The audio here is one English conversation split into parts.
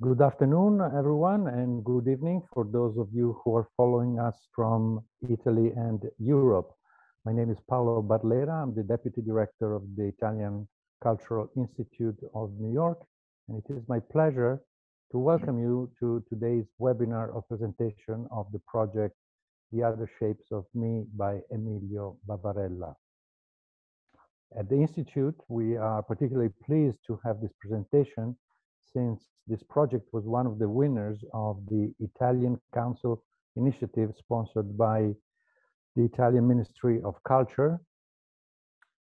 Good afternoon, everyone, and good evening for those of you who are following us from Italy and Europe. My name is Paolo Barlera. I'm the Deputy Director of the Italian Cultural Institute of New York, and it is my pleasure to welcome you to today's webinar or presentation of the project The Other Shapes of Me by Emilio Vavarella. At the Institute, we are particularly pleased to have this presentation since this project was one of the winners of the Italian Council initiative sponsored by the Italian Ministry of Culture,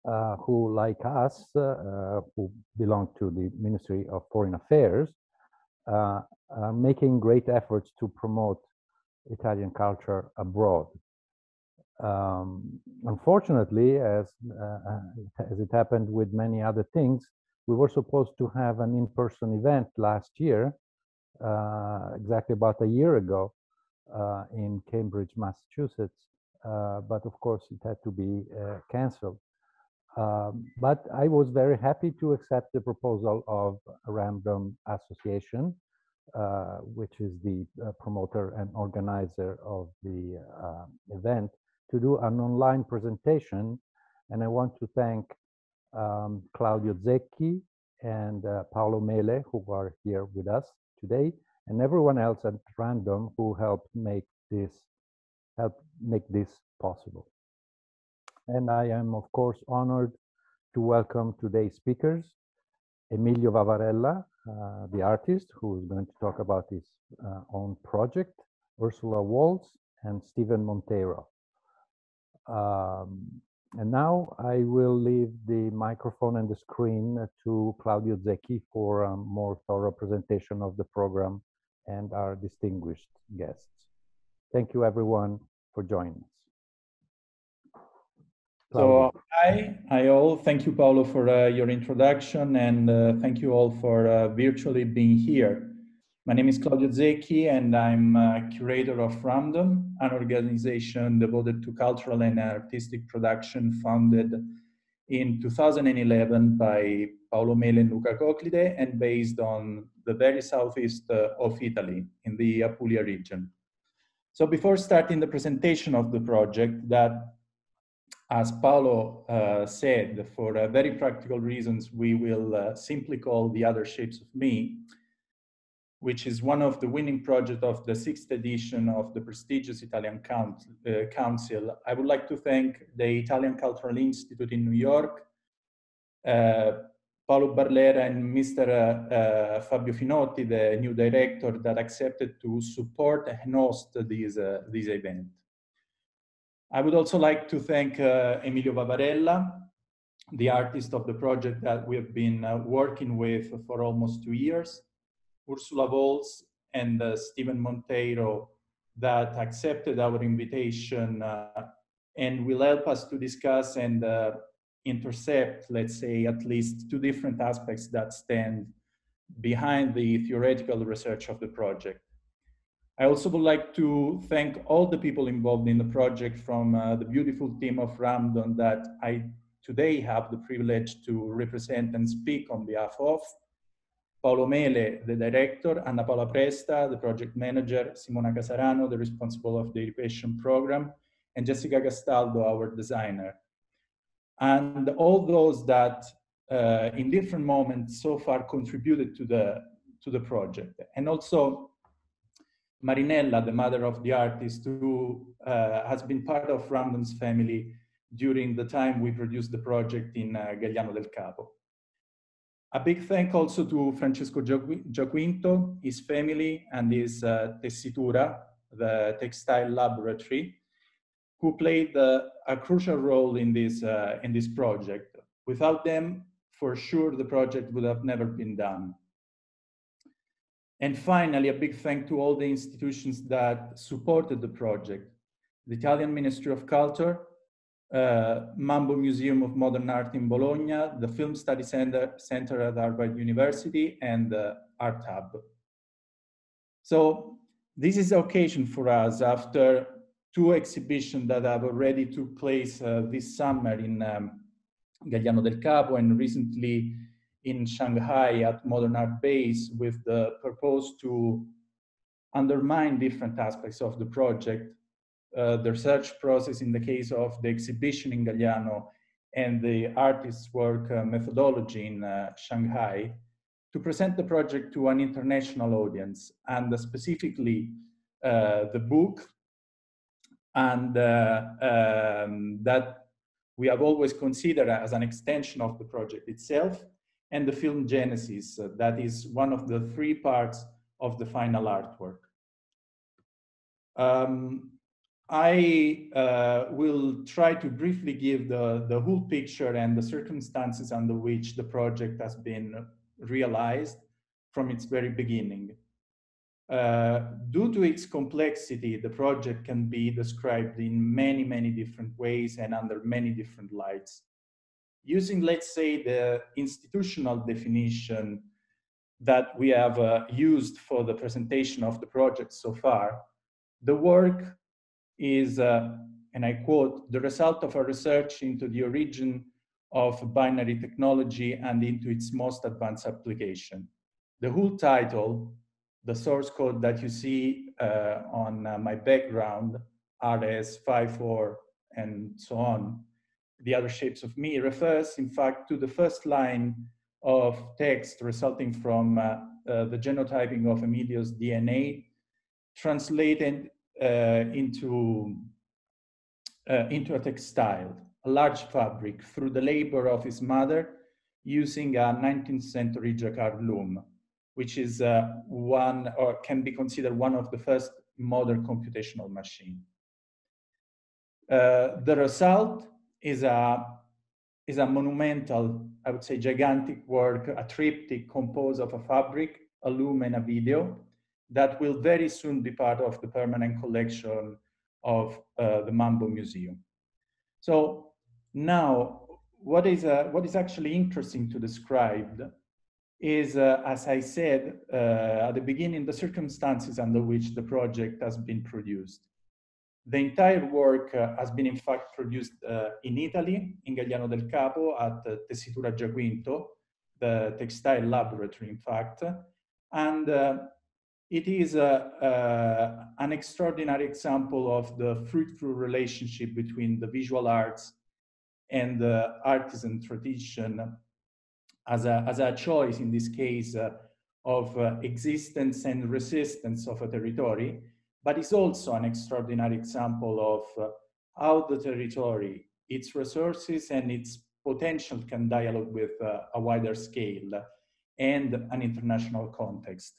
who, like us, who belong to the Ministry of Foreign Affairs, are making great efforts to promote Italian culture abroad. Unfortunately, as it happened with many other things, we were supposed to have an in-person event last year, exactly about a year ago, in Cambridge, Massachusetts. But of course, it had to be canceled. But I was very happy to accept the proposal of Ramdom Association, which is the promoter and organizer of the event, to do an online presentation. And I want to thank Claudio Zecchi and Paolo Mele, who are here with us today, and everyone else at Ramdom who helped make this possible. And I am, of course, honored to welcome today's speakers, Emilio Vavarella, the artist, who is going to talk about his own project, Ursula Wolz, and Stephen Monteiro. And now I will leave the microphone and the screen to Claudio Zecchi for a more thorough presentation of the program and our distinguished guests. Thank you, everyone, for joining us. Claudio. So hi all. Thank you, Paolo, for your introduction, and thank you all for virtually being here. My name is Claudio Zecchi, and I'm curator of Ramdom, an organization devoted to cultural and artistic production founded in 2011 by Paolo Mele and Luca Coclide, and based on the very southeast of Italy in the Apulia region. So before starting the presentation of the project, that, as Paolo said, for very practical reasons, we will simply call The Other Shapes of Me, which is one of the winning projects of the 6th edition of the prestigious Italian Council. I would like to thank the Italian Cultural Institute in New York, Paolo Barlera and Mr. Fabio Finotti, the new director, that accepted to support and host this event. I would also like to thank Emilio Vavarella, the artist of the project that we have been working with for almost 2 years, Ursula Wolz and Stephen Monteiro, that accepted our invitation and will help us to discuss and intercept, let's say, at least 2 different aspects that stand behind the theoretical research of the project. I also would like to thank all the people involved in the project, from the beautiful team of Ramdom that I today have the privilege to represent and speak on behalf of. Paolo Mele, the director, Anna Paola Presta, the project manager, Simona Casarano, the responsible of the education program, and Jessica Castaldo, our designer. And all those that in different moments so far contributed to the project. And also Marinella, the mother of the artist, who has been part of Ramdom's family during the time we produced the project in Gagliano del Capo. A big thank also to Francesco Giaquinto, his family, and his Tessitura, the textile laboratory, who played a crucial role in this project. Without them, for sure, the project would have never been done. And finally, a big thank to all the institutions that supported the project: the Italian Ministry of Culture, MAMbo Museum of Modern Art in Bologna, the Film Study Center at Harvard University, and Art Hub. So this is the occasion for us, after 2 exhibitions that have already took place this summer in Gagliano del Capo and recently in Shanghai at Modern Art Base with the purpose to undermine different aspects of the project, the research process in the case of the exhibition in Galliano and the artist's work methodology in Shanghai, to present the project to an international audience, and specifically the book, and that we have always considered as an extension of the project itself, and the film Genesis, that is one of the 3 parts of the final artwork. I will try to briefly give the whole picture and the circumstances under which the project has been realized from its very beginning. Due to its complexity, the project can be described in many, many different ways and under many different lights. Using, let's say, the institutional definition that we have used for the presentation of the project so far, the work is, and I quote, the result of a research into the origin of binary technology and into its most advanced application. The whole title, the source code that you see on my background, RS54 and so on, the other shapes of me, refers in fact to the first line of text resulting from the genotyping of Emilio's DNA, translated into a textile, a large fabric, through the labor of his mother using a 19th century Jacquard loom, which is one, or can be considered one of the first modern computational machine. The result is a monumental, I would say gigantic work, a triptych composed of a fabric, a loom, and a video that will very soon be part of the permanent collection of the MAMbo Museum. So now, what is actually interesting to describe is, as I said at the beginning, the circumstances under which the project has been produced. The entire work has been in fact produced in Italy, in Galliano del Capo, at Tessitura Giaquinto, the textile laboratory in fact, and it is an extraordinary example of the fruitful relationship between the visual arts and the artisan tradition as a choice, in this case, of existence and resistance of a territory, but it's also an extraordinary example of how the territory, its resources and its potential can dialogue with a wider scale and an international context.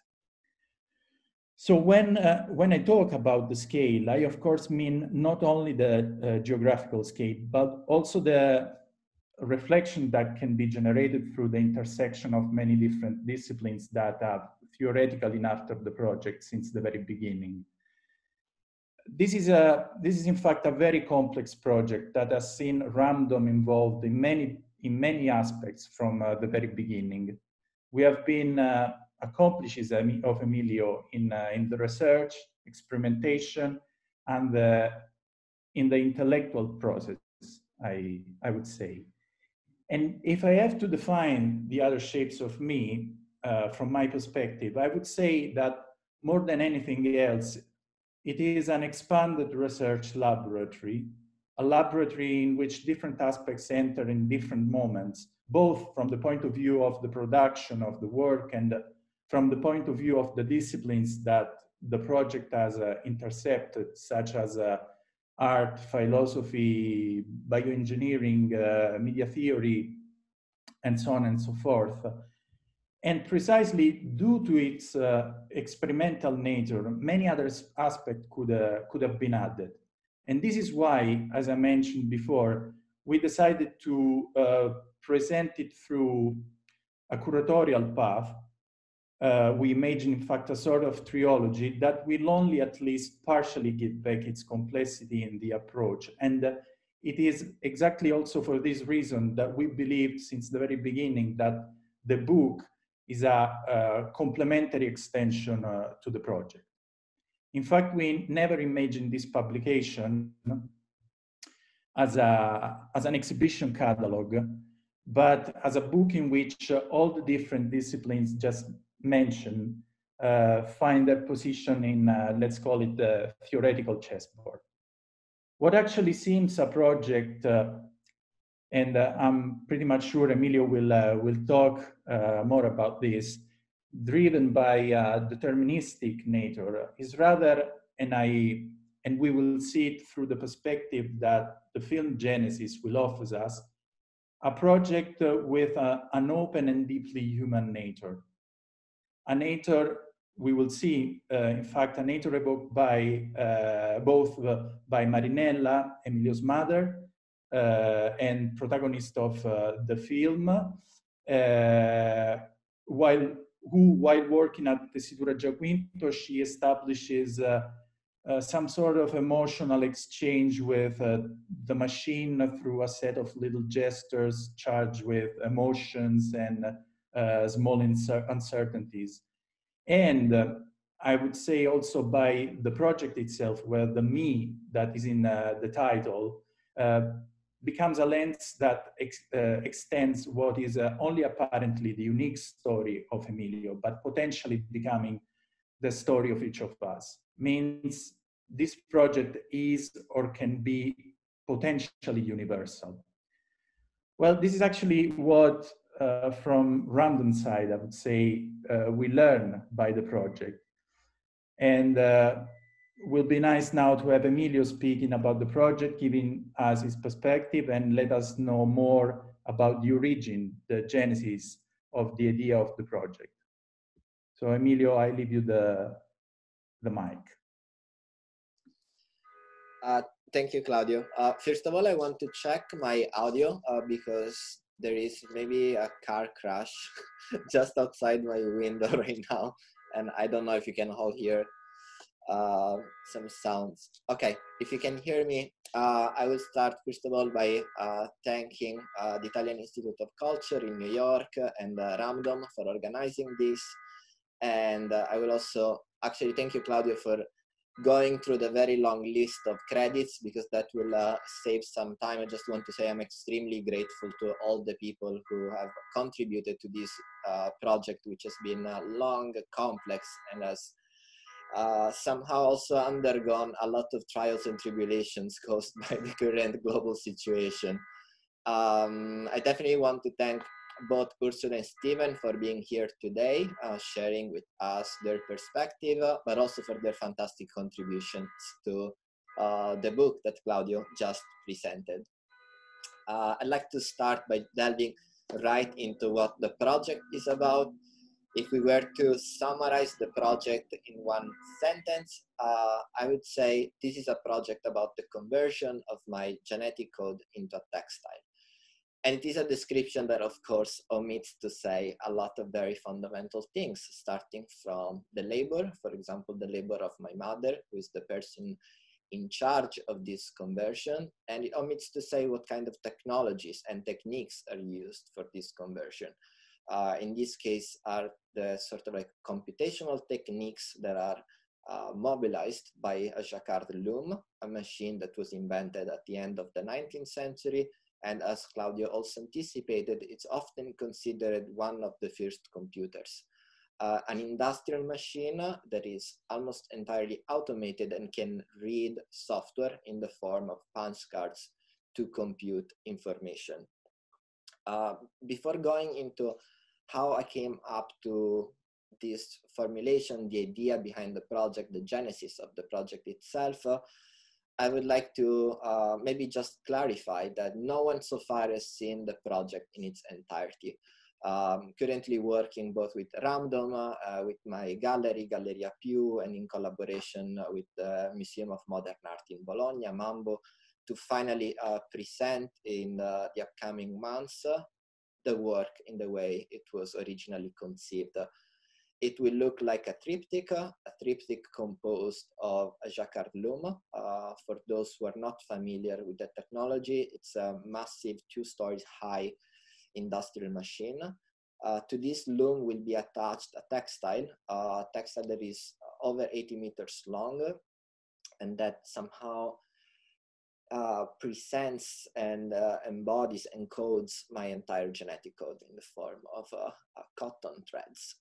So when I talk about the scale, I of course mean not only the geographical scale, but also the reflection that can be generated through the intersection of many different disciplines that have theoretically nurtured the project since the very beginning. This is in fact a very complex project that has seen Ramdom involved in many aspects from the very beginning. We have been accomplices of Emilio in the research, experimentation, and in the intellectual process, I would say. And if I have to define the other shapes of me from my perspective, I would say that more than anything else, it is an expanded research laboratory, a laboratory in which different aspects enter in different moments, both from the point of view of the production of the work and from the point of view of the disciplines that the project has intercepted, such as art, philosophy, bioengineering, media theory, and so on and so forth. And precisely due to its experimental nature, many other aspects could have been added. And this is why, as I mentioned before, we decided to present it through a curatorial path. We imagine, in fact, a sort of trilogy that will only at least partially give back its complexity in the approach. And it is exactly also for this reason that we believed since the very beginning that the book is a complementary extension to the project. In fact, we never imagined this publication as an exhibition catalog, but as a book in which all the different disciplines just mentioned find their position in, let's call it the theoretical chessboard. What actually seems a project, and I'm pretty much sure Emilio will talk more about this, driven by deterministic nature, is rather and we will see it through the perspective that the film Genesis will offer us, a project with an open and deeply human nature. A nature we will see, in fact, a nature evoked by both by Marinella, Emilio's mother, and protagonist of the film, while working at Tessitura Giaquinto, she establishes some sort of emotional exchange with the machine through a set of little gestures charged with emotions and small uncertainties. And I would say also by the project itself, where the me that is in the title becomes a lens that extends what is only apparently the unique story of Emilio, but potentially becoming the story of each of us. Means this project is or can be potentially universal. Well, this is actually what from Ramdom's side, I would say, we learn by the project. And will be nice now to have Emilio speaking about the project, giving us his perspective and let us know more about the origin, the genesis of the idea of the project. So Emilio, I leave you the mic. Thank you, Claudio. First of all, I want to check my audio because there is maybe a car crash just outside my window right now. And I don't know if you can all hear some sounds. Okay, if you can hear me, I will start first of all by thanking the Italian Institute of Culture in New York and Ramdom for organizing this. And I will also actually thank you, Claudio, for going through the very long list of credits because that will save some time. I just want to say I'm extremely grateful to all the people who have contributed to this project, which has been long, complex, and has somehow also undergone a lot of trials and tribulations caused by the current global situation. I definitely want to thank both Ursula and Steven for being here today, sharing with us their perspective, but also for their fantastic contributions to the book that Claudio just presented. I'd like to start by delving right into what the project is about. If we were to summarize the project in one sentence, I would say this is a project about the conversion of my genetic code into a textile. And it is a description that, of course, omits to say a lot of very fundamental things, starting from the labor, for example, the labor of my mother, who is the person in charge of this conversion. And it omits to say what kind of technologies and techniques are used for this conversion. In this case, are the sort of like computational techniques that are mobilized by a Jacquard loom, a machine that was invented at the end of the 19th century. And as Claudio also anticipated, it's often considered one of the first computers. An industrial machine that is almost entirely automated and can read software in the form of punch cards to compute information. Before going into how I came up to this formulation, the idea behind the project, the genesis of the project itself, I would like to maybe just clarify that no one so far has seen the project in its entirety. Currently working both with Ramdom, with my gallery, Galleria Più, and in collaboration with the Museum of Modern Art in Bologna, MAMbo, to finally present in the upcoming months the work in the way it was originally conceived. It will look like a triptych composed of a Jacquard loom. For those who are not familiar with the technology, it's a massive 2 stories high industrial machine. To this loom will be attached a textile that is over 80 meters long, and that somehow presents and embodies, encodes my entire genetic code in the form of cotton threads,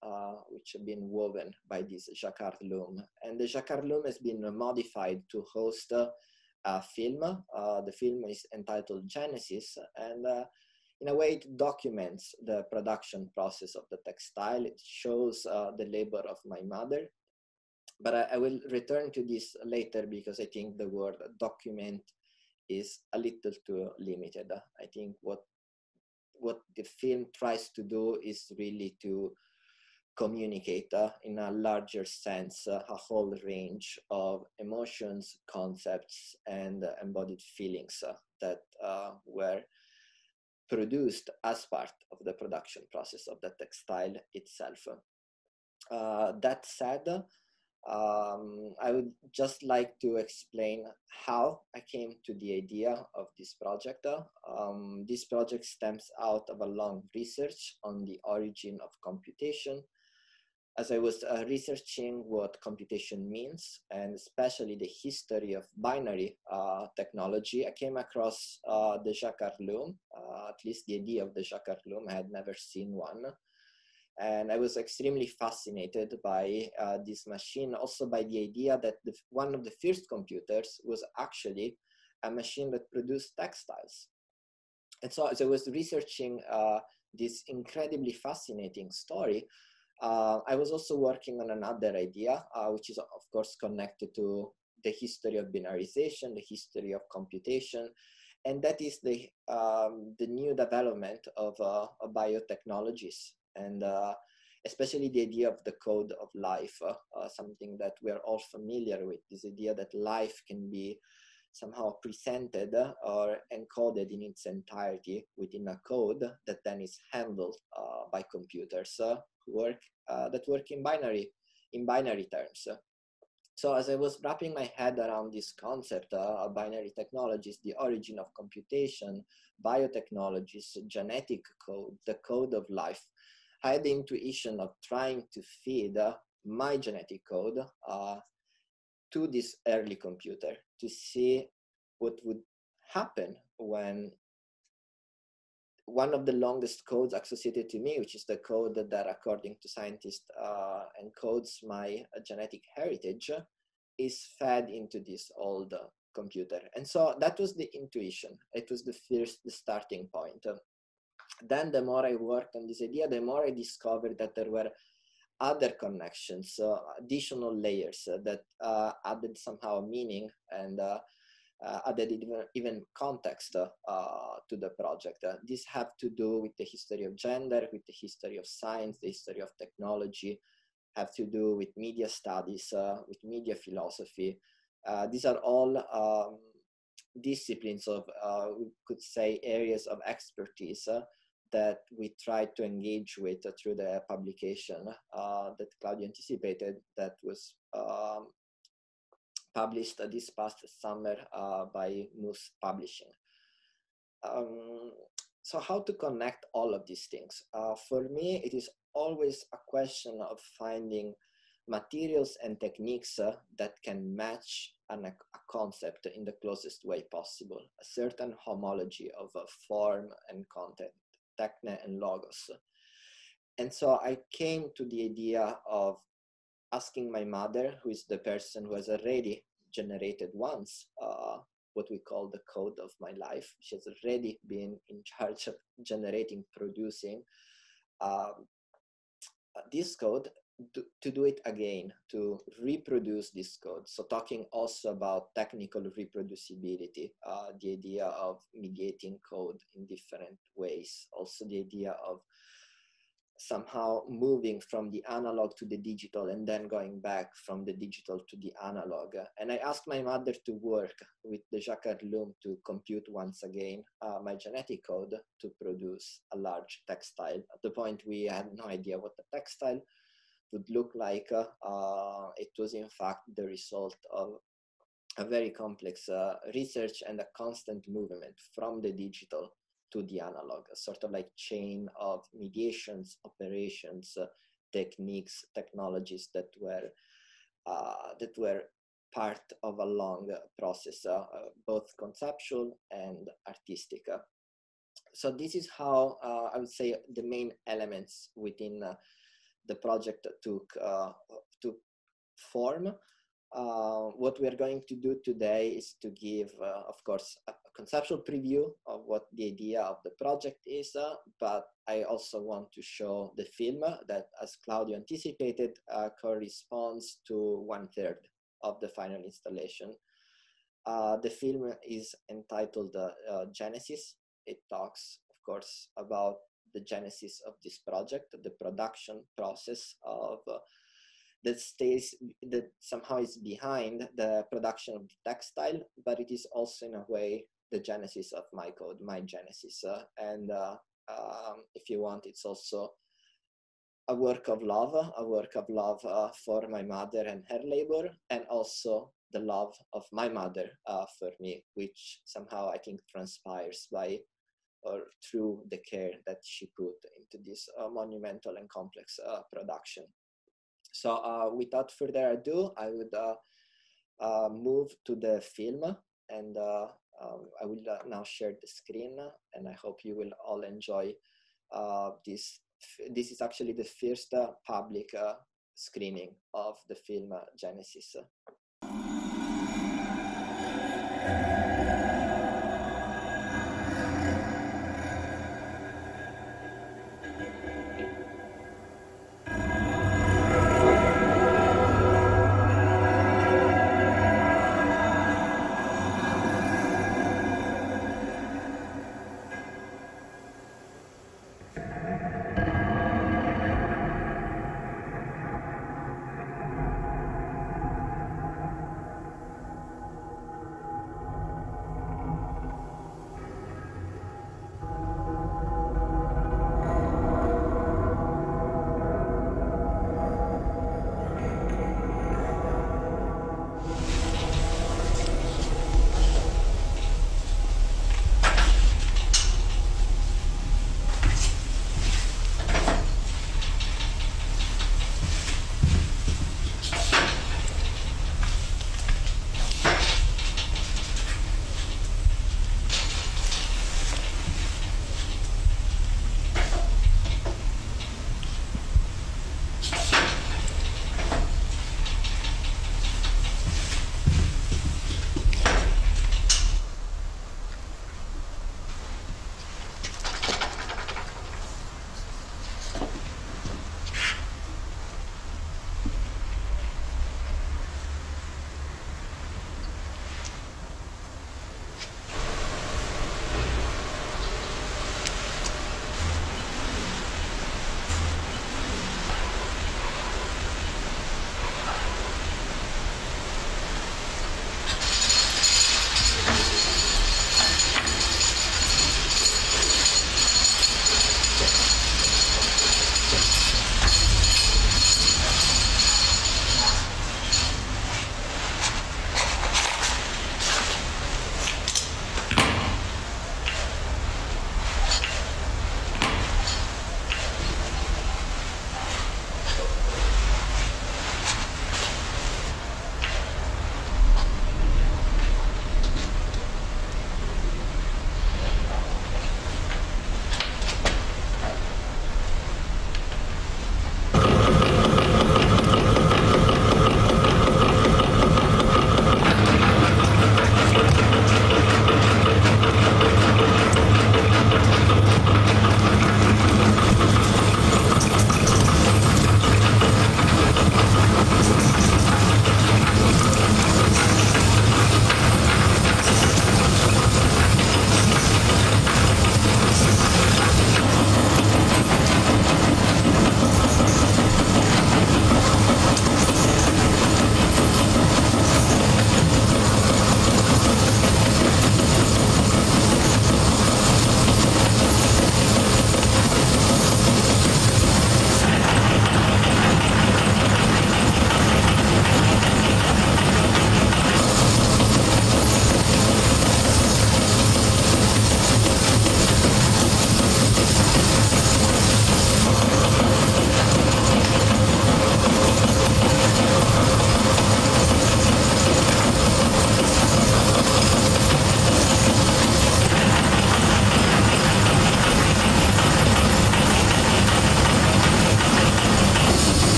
which have been woven by this Jacquard loom. And the Jacquard loom has been modified to host a film. The film is entitled Genesis, and in a way it documents the production process of the textile. It shows the labor of my mother. But I will return to this later because I think the word document is a little too limited. I think what the film tries to do is really to communicate in a larger sense a whole range of emotions, concepts, and embodied feelings that were produced as part of the production process of the textile itself. That said, I would just like to explain how I came to the idea of this project. This project stems out of a long research on the origin of computation. As I was researching what computation means, and especially the history of binary technology, I came across the Jacquard loom, at least the idea of the Jacquard loom. I had never seen one. And I was extremely fascinated by this machine, also by the idea that one of the first computers was actually a machine that produced textiles. And so as I was researching this incredibly fascinating story, I was also working on another idea, which is of course connected to the history of binarization, the history of computation, and that is the new development of biotechnologies, and especially the idea of the code of life, something that we are all familiar with, this idea that life can be somehow presented or encoded in its entirety within a code that then is handled by computers that work in binary terms. So as I was wrapping my head around this concept of binary technologies, the origin of computation, biotechnologies, genetic code, the code of life, I had the intuition of trying to feed my genetic code to this early computer to see what would happen when one of the longest codes associated to me, which is the code that according to scientists encodes my genetic heritage, is fed into this old computer. And so that was the intuition. It was the starting point. Then the more I worked on this idea, the more I discovered that there were other connections, additional layers that added somehow meaning and added even context to the project. These have to do with the history of gender, with the history of science, the history of technology, have to do with media studies, with media philosophy. These are all disciplines of, we could say, areas of expertise that we tried to engage with through the publication that Claudio anticipated, that was published this past summer by Museo Publishing. So how to connect all of these things? For me, it is always a question of finding materials and techniques that can match a concept in the closest way possible, a certain homology of form and content, techne and logos. And so I came to the idea of asking my mother, who is the person who has already generated once what we call the code of my life. She has already been in charge of generating, producing this code, to do it again, to reproduce this code. So talking also about technical reproducibility, the idea of mediating code in different ways, also the idea of somehow moving from the analog to the digital and then going back from the digital to the analog. And I asked my mother to work with the Jacquard loom to compute once again my genetic code to produce a large textile. At the point we had no idea what the textile would look like. It was in fact the result of a very complex research and a constant movement from the digital to the analog, a sort of like chain of mediations, operations, techniques, technologies that were part of a long process, both conceptual and artistic. So this is how I would say the main elements within the project took form. What we are going to do today is to give, of course, a conceptual preview of what the idea of the project is, but I also want to show the film that, as Claudio anticipated, corresponds to 1/3 of the final installation. The film is entitled Genesis. It talks, of course, about the genesis of this project, the production process of that somehow is behind the production of the textile, but it is also in a way the genesis of my code, my genesis. And if you want, it's also a work of love for my mother and her labor, and also the love of my mother for me, which somehow I think transpires by or through the care that she put into this monumental and complex production. So without further ado, I would move to the film, and I will now share the screen, and I hope you will all enjoy this. This is actually the first public screening of the film Genesis.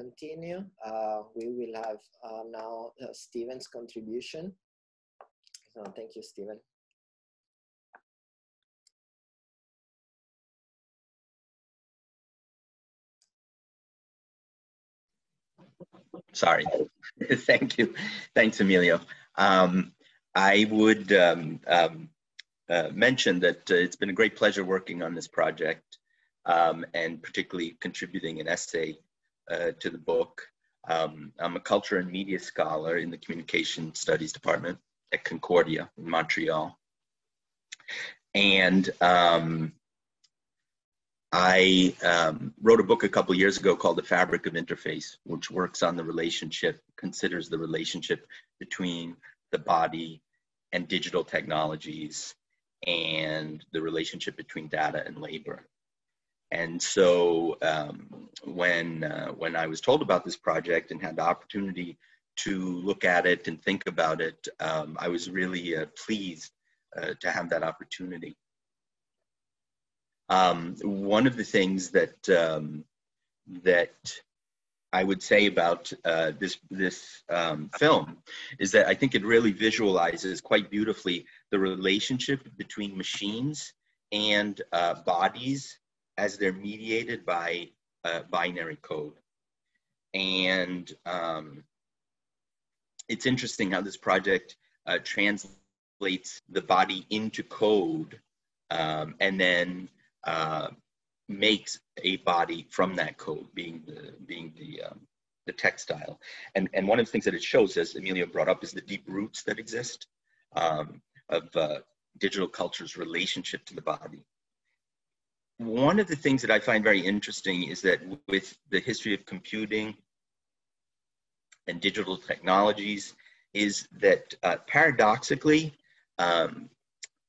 continue, we will have now Stephen's contribution. So thank you, Stephen. Sorry. Thank you. Thanks, Emilio. I would mention that it's been a great pleasure working on this project and particularly contributing an essay to the book. I'm a culture and media scholar in the communication studies department at Concordia in Montreal. And I wrote a book a couple of years ago called The Fabric of Interface, which works on the relationship, considers the relationship between the body and digital technologies and the relationship between data and labor. And so when I was told about this project and had the opportunity to look at it and think about it, I was really pleased to have that opportunity. One of the things that that I would say about this film is that I think it really visualizes quite beautifully the relationship between machines and bodies as they're mediated by binary code. And it's interesting how this project translates the body into code and then makes a body from that code, being the textile. And one of the things that it shows, as Emilio brought up, is the deep roots that exist of digital culture's relationship to the body. One of the things that I find very interesting is that with the history of computing and digital technologies is that paradoxically,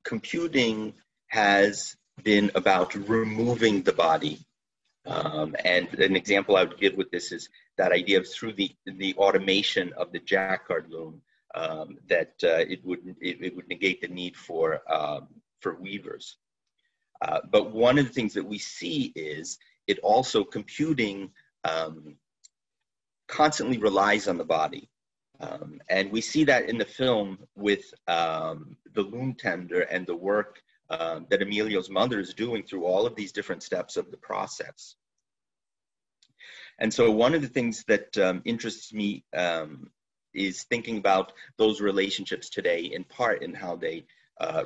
computing has been about removing the body. And an example I would give with this is that idea of through the automation of the Jacquard loom, that it would negate the need for weavers. But one of the things that we see is it also computing constantly relies on the body. And we see that in the film with the loom tender and the work that Emilio's mother is doing through all of these different steps of the process. And so one of the things that interests me is thinking about those relationships today, in part in how they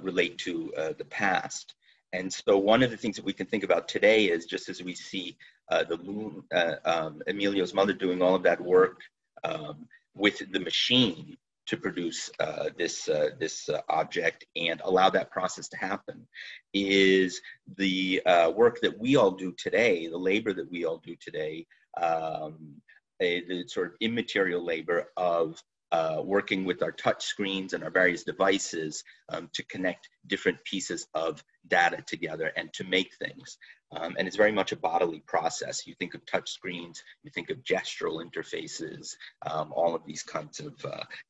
relate to the past. And so one of the things that we can think about today is just as we see the loom, Emilio's mother doing all of that work with the machine to produce this object and allow that process to happen, is the work that we all do today, the labor that we all do today, the sort of immaterial labor of working with our touch screens and our various devices to connect different pieces of data together and to make things. And it's very much a bodily process. You think of touch screens, you think of gestural interfaces, all of these kinds of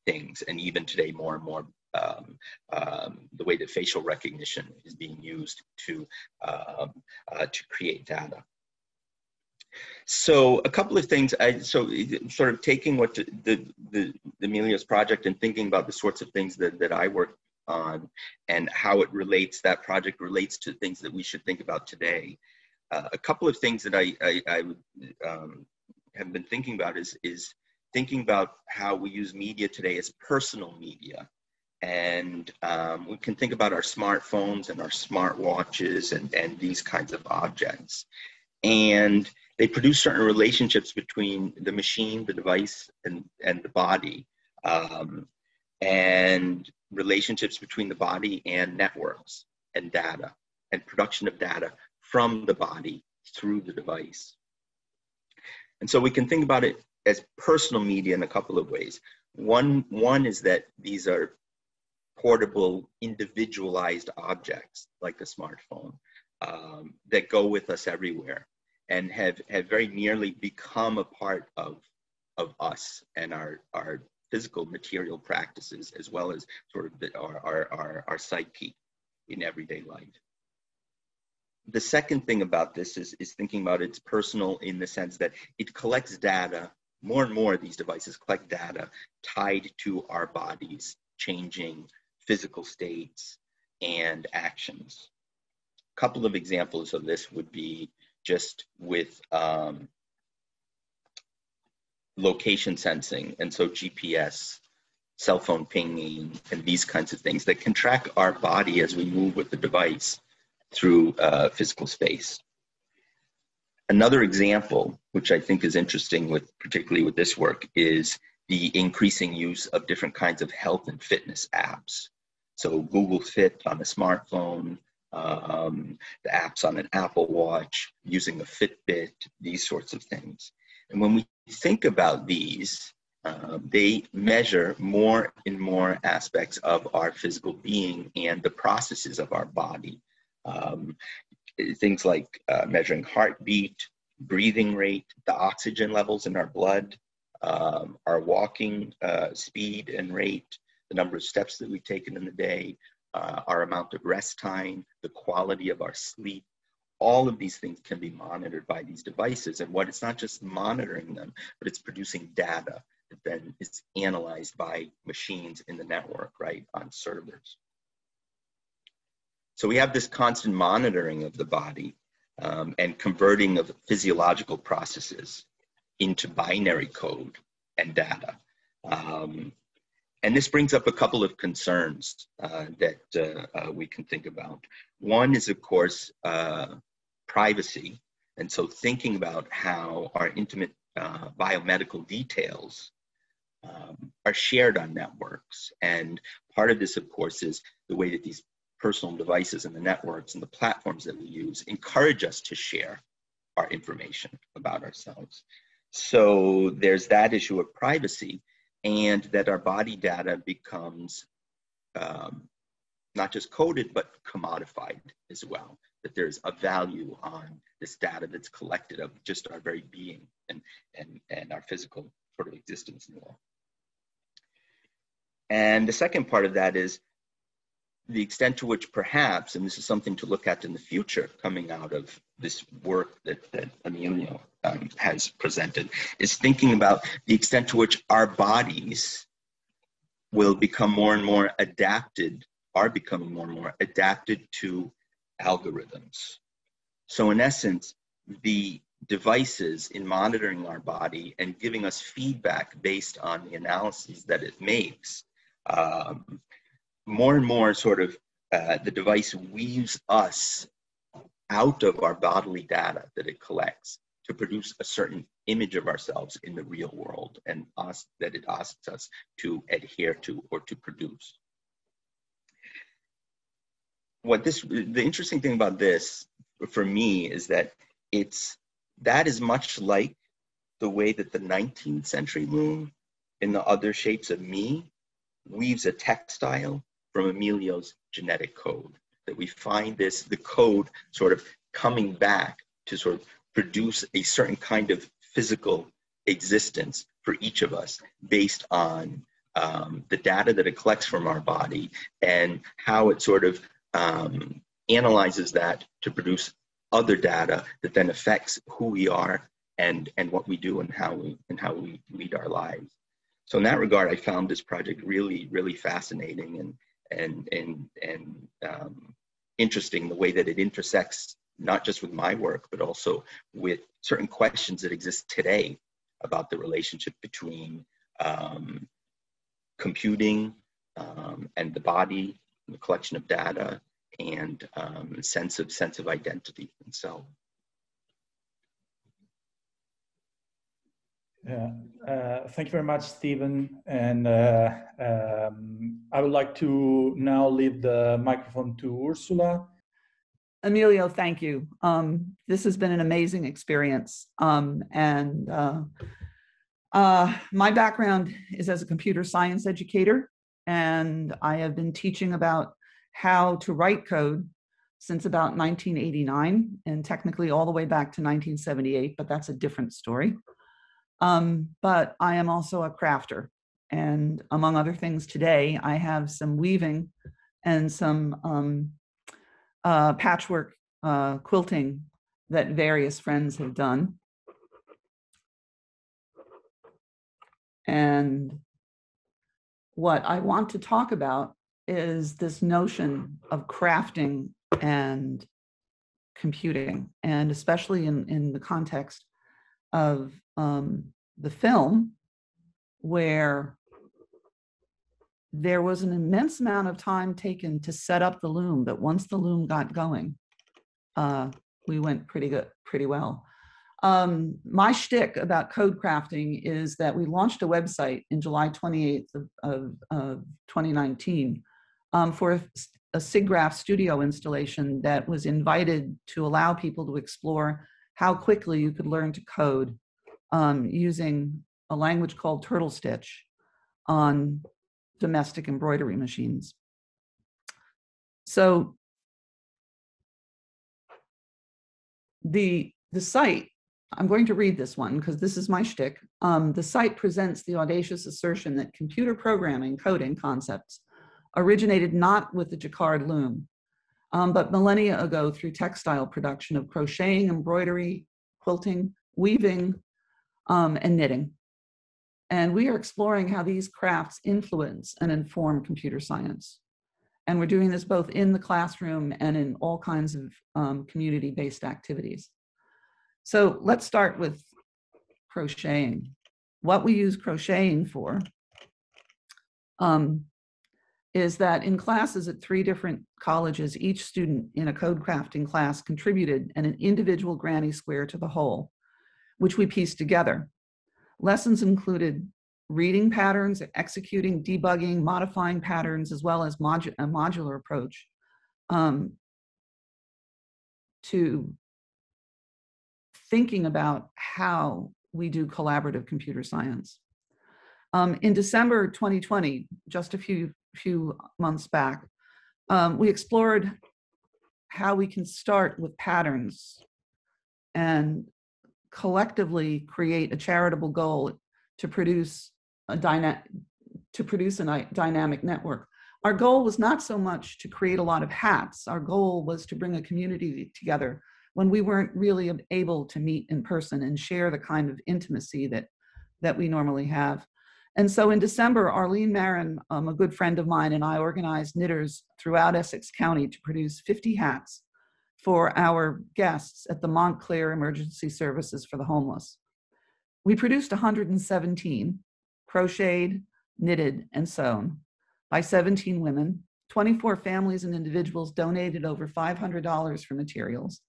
things. And even today, more and more, the way that facial recognition is being used to create data. So a couple of things, so sort of taking what the Emilio's project and thinking about the sorts of things that I work on and how it relates, that project relates to things that we should think about today. A couple of things that I would have been thinking about is thinking about how we use media today as personal media. And we can think about our smartphones and our smartwatches and these kinds of objects. And they produce certain relationships between the machine, the device, and the body, and relationships between the body and networks and data and production of data from the body through the device. And so we can think about it as personal media in a couple of ways. One is that these are portable, individualized objects like a smartphone that go with us everywhere and have very nearly become a part of us and our physical material practices, as well as sort of our psyche in everyday life. the second thing about this is thinking about it's personal in the sense that it collects data. More and more of these devices collect data tied to our bodies, changing physical states and actions. A couple of examples of this would be just with location sensing, and so GPS, cell phone pinging, and these kinds of things that can track our body as we move with the device through physical space. Another example, which I think is interesting particularly with this work, is the increasing use of different kinds of health and fitness apps. So Google Fit on a smartphone, the apps on an Apple Watch, using a Fitbit, these sorts of things. And when we think about these, they measure more and more aspects of our physical being and the processes of our body. Things like measuring heartbeat, breathing rate, the oxygen levels in our blood, our walking speed and rate, the number of steps that we've taken in the day, our amount of rest time, the quality of our sleep. All of these things can be monitored by these devices. And what it's not just monitoring them, but it's producing data that then is analyzed by machines in the network, right, on servers. So we have this constant monitoring of the body and converting of physiological processes into binary code and data. And this brings up a couple of concerns that we can think about. One is, of course, privacy. And so thinking about how our intimate biomedical details are shared on networks. And part of this, of course, is the way that these personal devices and the networks and the platforms that we use encourage us to share our information about ourselves. So there's that issue of privacy, and that our body data becomes not just coded, but commodified as well, that there's a value on this data that's collected of just our very being and our physical sort of existence in the world. And the second part of that is the extent to which perhaps, and this is something to look at in the future coming out of this work that Emilio has presented, is thinking about the extent to which our bodies will become more and more adapted, are becoming more and more adapted to algorithms. So in essence, the devices in monitoring our body and giving us feedback based on the analyses that it makes, more and more sort of the device weaves us out of our bodily data that it collects to produce a certain image of ourselves in the real world, and that it asks us to adhere to or to produce. The interesting thing about this for me is that that is much like the way that the 19th century loom in the other shapes of me weaves a textile from Emilio's genetic code, that we find the code sort of coming back to sort of produce a certain kind of physical existence for each of us based on the data that it collects from our body and how it sort of analyzes that to produce other data that then affects who we are and what we do and how we lead our lives. So in that regard, I found this project really, really fascinating and interesting, the way that it intersects not just with my work, but also with certain questions that exist today about the relationship between computing and the body, and the collection of data, and sense of identity and self. Thank you very much, Stephen. And I would like to now leave the microphone to Ursula. Emilio, thank you. This has been an amazing experience. My background is as a computer science educator, and I have been teaching about how to write code since about 1989, and technically all the way back to 1978, but that's a different story. But I am also a crafter, and among other things today, I have some weaving and some patchwork quilting that various friends have done. And what I want to talk about is this notion of crafting and computing, and especially in the context of the film, where there was an immense amount of time taken to set up the loom, but once the loom got going, we went pretty well. My shtick about code crafting is that we launched a website in July 28th of 2019 for a SIGGRAPH studio installation that was invited to allow people to explore how quickly you could learn to code using a language called Turtle Stitch on domestic embroidery machines. So the site, I'm going to read this one because this is my shtick. The site presents the audacious assertion that computer programming coding concepts originated not with the Jacquard loom, but millennia ago through textile production of crocheting, embroidery, quilting, weaving, and knitting. And we are exploring how these crafts influence and inform computer science. And we're doing this both in the classroom and in all kinds of community-based activities. So let's start with crocheting. What we use crocheting for is that in classes at 3 different colleges, each student in a code crafting class contributed an individual granny square to the whole, which we pieced together. Lessons included reading patterns, executing, debugging, modifying patterns, as well as a modular approach to thinking about how we do collaborative computer science. In December 2020, just a few months back, we explored how we can start with patterns and collectively create a charitable goal to produce a dynamic network. Our goal was not so much to create a lot of hats. Our goal was to bring a community together when we weren't really able to meet in person and share the kind of intimacy that we normally have. And so in December, Arlene Marin, a good friend of mine, and I organized knitters throughout Essex County to produce 50 hats for our guests at the Montclair Emergency Services for the Homeless. We produced 117, crocheted, knitted, and sewn by 17 women. 24 families and individuals donated over $500 for materials,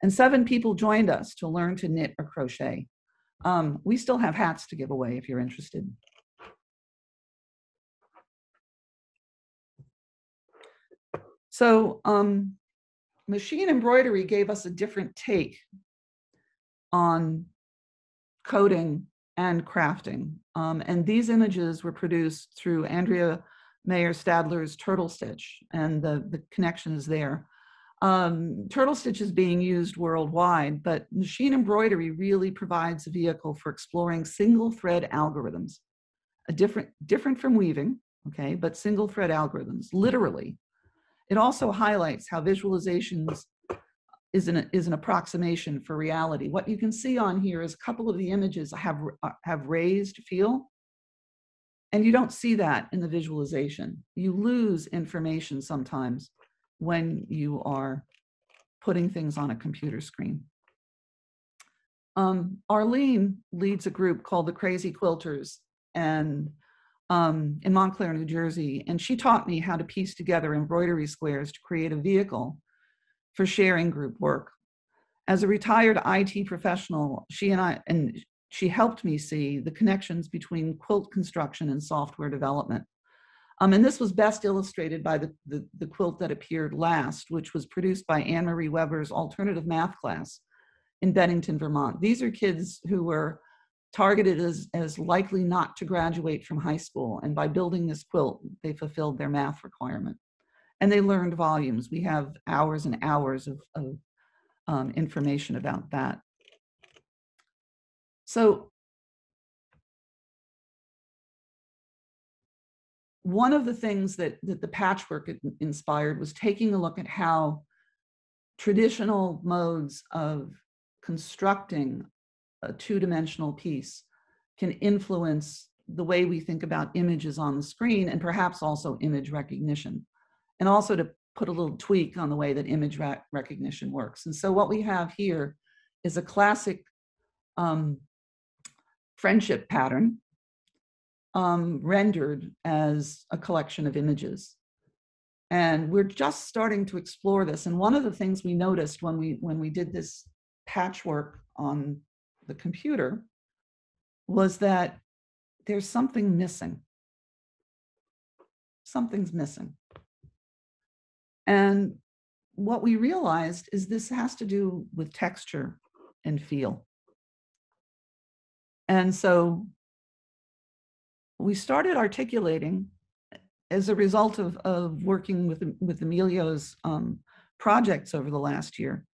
and 7 people joined us to learn to knit or crochet. We still have hats to give away if you're interested. So machine embroidery gave us a different take on coding and crafting. And these images were produced through Andrea Mayer-Stadler's Turtle Stitch, and the connection is there. Turtle Stitch is being used worldwide, but machine embroidery really provides a vehicle for exploring single thread algorithms, different from weaving, okay, but single thread algorithms, literally. It also highlights how visualizations is an approximation for reality. What you can see on here is a couple of the images have raised feel, and you don't see that in the visualization. You lose information sometimes when you are putting things on a computer screen. Arlene leads a group called the Crazy Quilters and in Montclair, New Jersey, and she taught me how to piece together embroidery squares to create a vehicle for sharing group work. As a retired IT professional, she helped me see the connections between quilt construction and software development. And this was best illustrated by the quilt that appeared last, which was produced by Anne-Marie Weber's alternative math class in Bennington, Vermont. These are kids who were targeted as likely not to graduate from high school. And by building this quilt, they fulfilled their math requirement. And they learned volumes. We have hours and hours of information about that. So one of the things that the patchwork inspired was taking a look at how traditional modes of constructing a two-dimensional piece can influence the way we think about images on the screen, and perhaps also image recognition, and also to put a little tweak on the way that image recognition works. And so what we have here is a classic friendship pattern rendered as a collection of images. And we're just starting to explore this. And one of the things we noticed when we did this patchwork on the computer was that there's something missing. Something's missing. And what we realized is this has to do with texture and feel. And so we started articulating, as a result of working with Emilio's projects over the last year,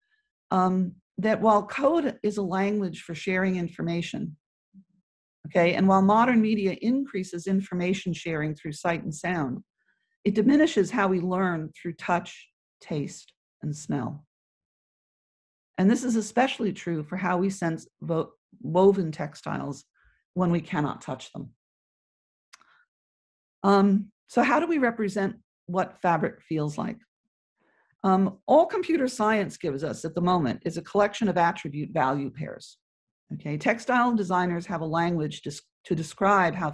that while code is a language for sharing information, okay, and while modern media increases information sharing through sight and sound, it diminishes how we learn through touch, taste, and smell. And this is especially true for how we sense woven textiles when we cannot touch them. So how do we represent what fabric feels like? All computer science gives us at the moment is a collection of attribute value pairs. Okay, textile designers have a language to describe how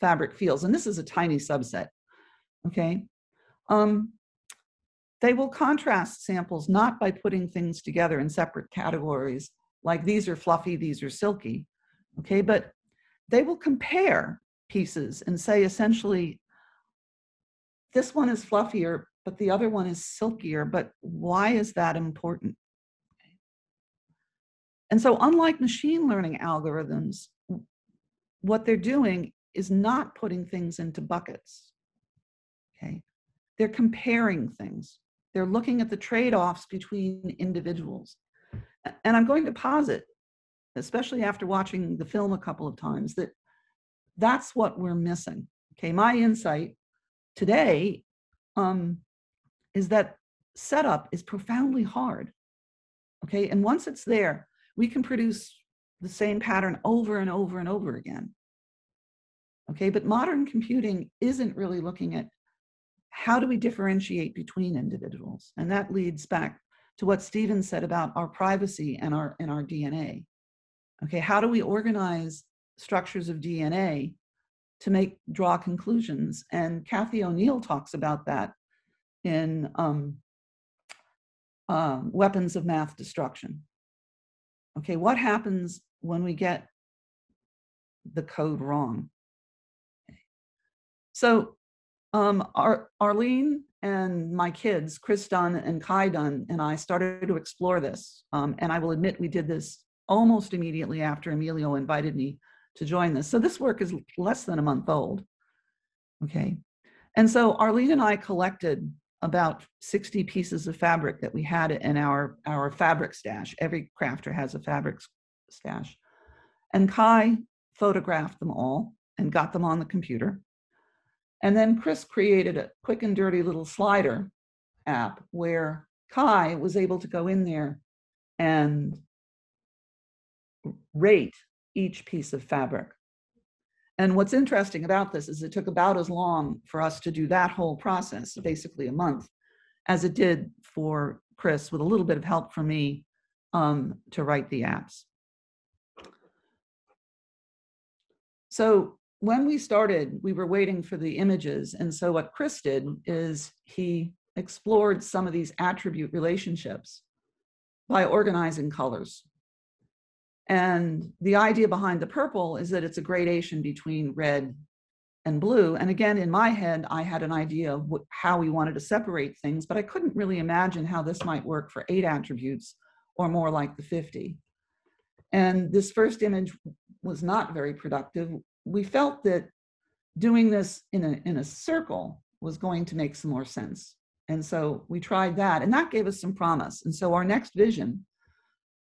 fabric feels, and this is a tiny subset. Okay, they will contrast samples not by putting things together in separate categories, like these are fluffy, these are silky. Okay, but they will compare pieces and say essentially, this one is fluffier, but the other one is silkier, but why is that important? And so unlike machine learning algorithms, what they're doing is not putting things into buckets, okay? They're comparing things. They're looking at the trade-offs between individuals. And I'm going to posit, especially after watching the film a couple of times, that that's what we're missing, okay? My insight today is that setup is profoundly hard, okay? And once it's there, we can produce the same pattern over and over and over again, okay? But modern computing isn't really looking at how do we differentiate between individuals? And that leads back to what Stephen said about our privacy and our DNA, okay? How do we organize structures of DNA to draw conclusions? And Kathy O'Neill talks about that in Weapons of Math Destruction. Okay, what happens when we get the code wrong? So Arlene and my kids, Chris Dunn and Kai Dunn, and I started to explore this. And I will admit we did this almost immediately after Emilio invited me to join this. So this work is less than a month old, okay? And so Arlene and I collected about 60 pieces of fabric that we had in our fabric stash. Every crafter has a fabric stash. And Kai photographed them all and got them on the computer. And then Chris created a quick and dirty little slider app where Kai was able to go in there and rate each piece of fabric. And what's interesting about this is it took about as long for us to do that whole process, basically a month, as it did for Chris, with a little bit of help from me to write the apps. So when we started, we were waiting for the images. And so what Chris did is he explored some of these attribute relationships by organizing colors. And the idea behind the purple is that it's a gradation between red and blue. And again, in my head, I had an idea of how we wanted to separate things, but I couldn't really imagine how this might work for 8 attributes or more like the 50. And this first image was not very productive. We felt that doing this in a circle was going to make some more sense. And so we tried that, and that gave us some promise. And so our next vision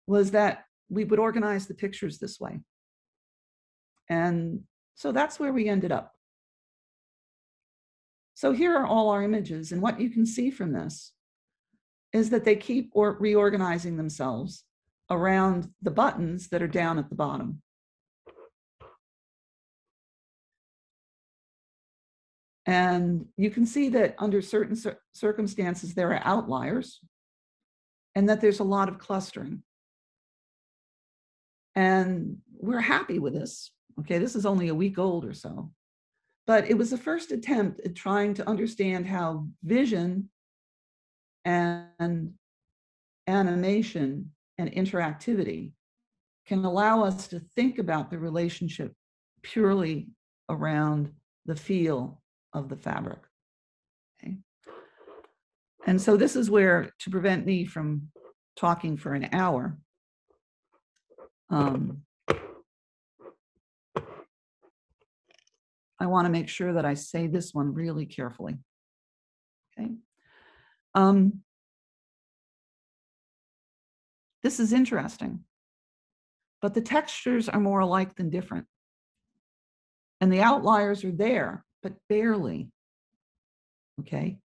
was that we would organize the pictures this way. And so that's where we ended up. So here are all our images, and what you can see from this is that they keep reorganizing themselves around the buttons that are down at the bottom. And you can see that under certain circumstances, there are outliers and that there's a lot of clustering. And we're happy with this. Okay, this is only a week old or so. But it was the first attempt at trying to understand how vision and animation and interactivity can allow us to think about the relationship purely around the feel of the fabric. Okay. And so this is where, to prevent me from talking for an hour, I want to make sure that I say this one really carefully. Okay. This is interesting, but the textures are more alike than different. And the outliers are there, but barely. Okay.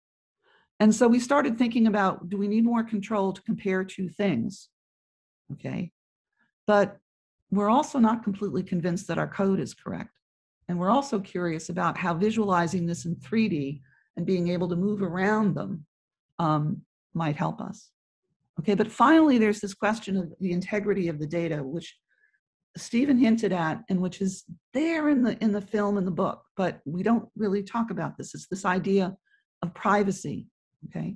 And so we started thinking about, do we need more control to compare two things? Okay. But we're also not completely convinced that our code is correct. And we're also curious about how visualizing this in 3D and being able to move around them might help us. Okay, but finally, there's this question of the integrity of the data, which Stephen hinted at, and which is there in the film and the book, but we don't really talk about this. It's this idea of privacy. Okay.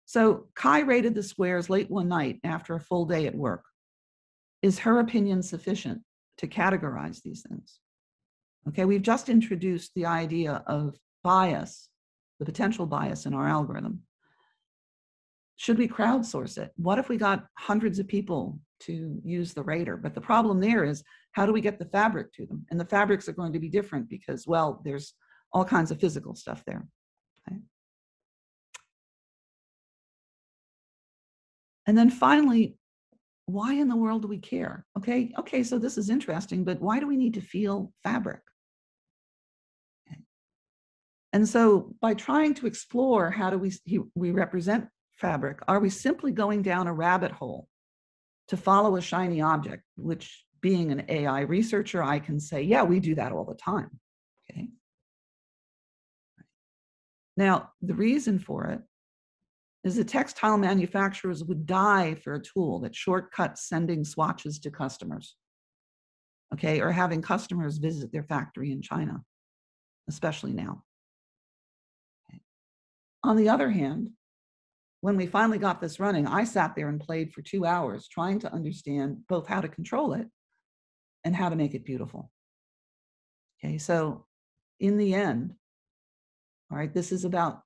So Kai rated the squares late one night after a full day at work. Is her opinion sufficient to categorize these things? Okay, we've just introduced the idea of bias, the potential bias in our algorithm. Should we crowdsource it? What if we got hundreds of people to use the rater? But the problem there is, how do we get the fabric to them? And the fabrics are going to be different because, well, there's all kinds of physical stuff there. Okay. And then finally, why in the world do we care? Okay, so this is interesting, but why do we need to feel fabric? Okay. And so by trying to explore how do we represent fabric, are we simply going down a rabbit hole to follow a shiny object, which being an AI researcher, I can say, yeah, we do that all the time. Okay. Now, the reason for it is that textile manufacturers would die for a tool that shortcuts sending swatches to customers, okay, or having customers visit their factory in China, especially now. Okay. On the other hand, when we finally got this running, I sat there and played for 2 hours trying to understand both how to control it and how to make it beautiful. Okay, so in the end, all right, this is about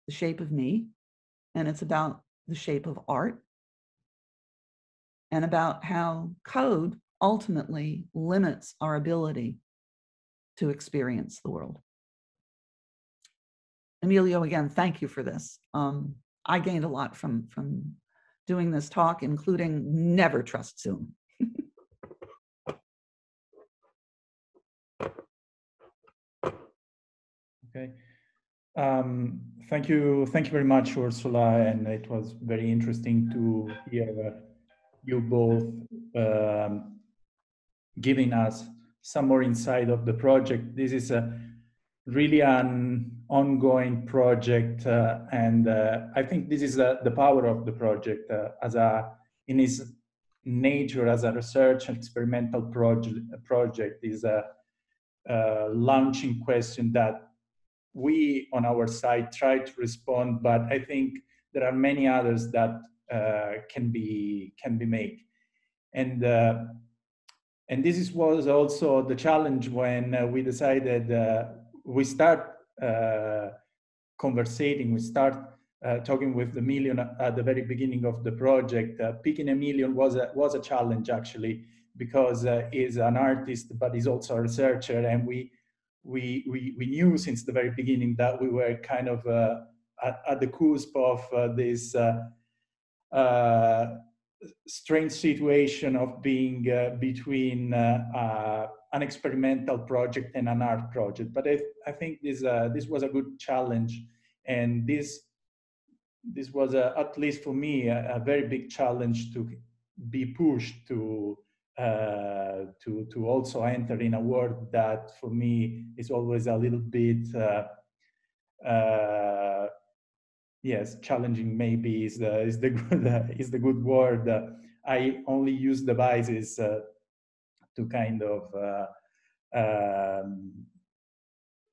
the shape of me, and it's about the shape of art, and about how code ultimately limits our ability to experience the world. Emilio, again, thank you for this. I gained a lot from doing this talk, including never trust Zoom. Okay. Thank you very much, Ursula, and it was very interesting to hear you both giving us some more insight of the project. This is really an ongoing project, and I think this is the power of the project in its nature as a research and experimental project is a launching question that we on our side try to respond, but I think there are many others that can be made, and this was also the challenge when we decided we start conversating, we start talking with Emilio at the very beginning of the project. Picking Emilio was a challenge, actually, because he's an artist, but he's also a researcher, and we knew since the very beginning that we were kind of at the cusp of this strange situation of being between an experimental project and an art project. But I think this was a good challenge, and this this was at least for me a very big challenge to be pushed to also enter in a world that for me is always a little bit yes, challenging maybe is the good word. I only use devices to kind of